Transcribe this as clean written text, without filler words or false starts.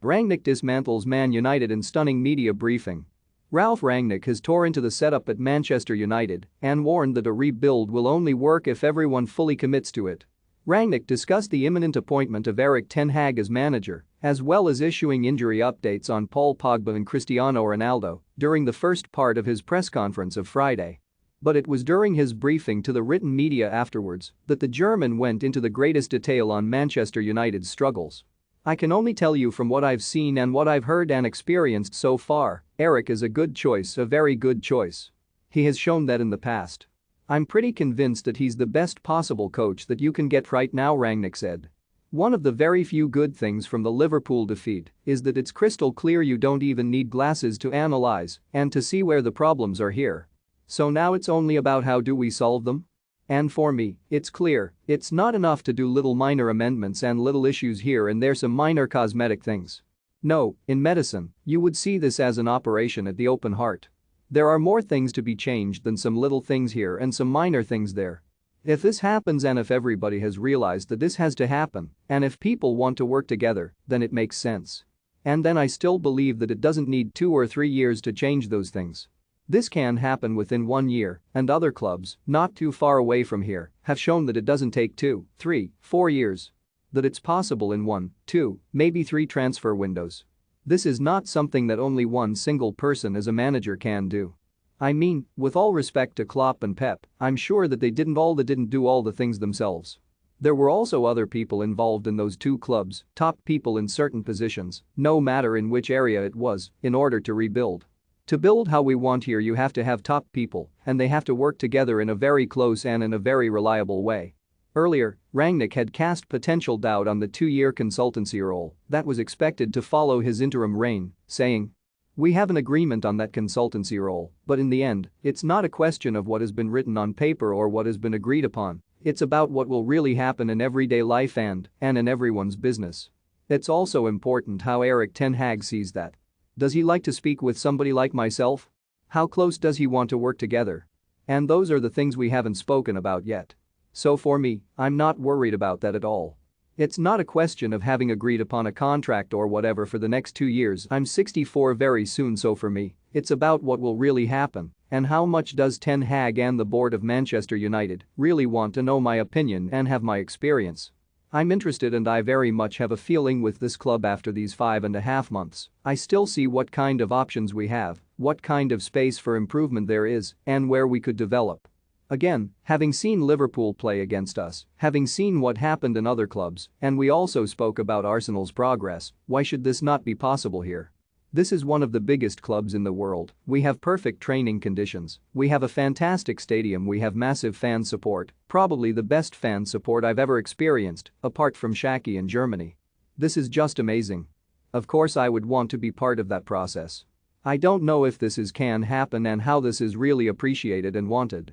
Rangnick dismantles Man United in stunning media briefing. Ralph Rangnick has tore into the setup at Manchester United and warned that a rebuild will only work if everyone fully commits to it. Rangnick discussed the imminent appointment of Erik ten Hag as manager, as well as issuing injury updates on Paul Pogba and Cristiano Ronaldo during the first part of his press conference of Friday. But it was during his briefing to the written media afterwards that the German went into the greatest detail on Manchester United's struggles. "I can only tell you from what I've seen and what I've heard and experienced so far, Erik is a good choice, a very good choice. He has shown that in the past. I'm pretty convinced that he's the best possible coach that you can get right now," Rangnick said. "One of the very few good things from the Liverpool defeat is that it's crystal clear you don't even need glasses to analyze and to see where the problems are here. So now it's only about how do we solve them? And for me, it's clear, it's not enough to do little minor amendments and little issues here and there, some minor cosmetic things. No, in medicine, you would see this as an operation at the open heart. There are more things to be changed than some little things here and some minor things there. If this happens and if everybody has realized that this has to happen, and if people want to work together, then it makes sense. And then I still believe that it doesn't need 2 or 3 years to change those things. This can happen within 1 year, and other clubs, not too far away from here, have shown that it doesn't take 2, 3, 4 years. That it's possible in 1, 2, maybe 3 transfer windows. This is not something that only one single person as a manager can do. I mean, with all respect to Klopp and Pep, I'm sure that they didn't do all the things themselves. There were also other people involved in those 2 clubs, top people in certain positions, no matter in which area it was, in order to rebuild. To build how we want here, you have to have top people, and they have to work together in a very close and in a very reliable way." Earlier, Rangnick had cast potential doubt on the 2-year consultancy role that was expected to follow his interim reign, saying, "We have an agreement on that consultancy role, but in the end, it's not a question of what has been written on paper or what has been agreed upon, it's about what will really happen in everyday life and in everyone's business." It's also important how Erik ten Hag sees that. Does he like to speak with somebody like myself? How close does he want to work together? And those are the things we haven't spoken about yet. So for me, I'm not worried about that at all. It's not a question of having agreed upon a contract or whatever for the next 2 years. I'm 64 very soon, so for me, it's about what will really happen and how much does Ten Hag and the board of Manchester United really want to know my opinion and have my experience. I'm interested and I very much have a feeling with this club after these 5.5 months. I still see what kind of options we have, what kind of space for improvement there is, and where we could develop. Again, having seen Liverpool play against us, having seen what happened in other clubs, and we also spoke about Arsenal's progress, why should this not be possible here? This is one of the biggest clubs in the world, we have perfect training conditions, we have a fantastic stadium, we have massive fan support, probably the best fan support I've ever experienced, apart from Shaki in Germany. This is just amazing. Of course I would want to be part of that process. I don't know if this can happen and how this is really appreciated and wanted.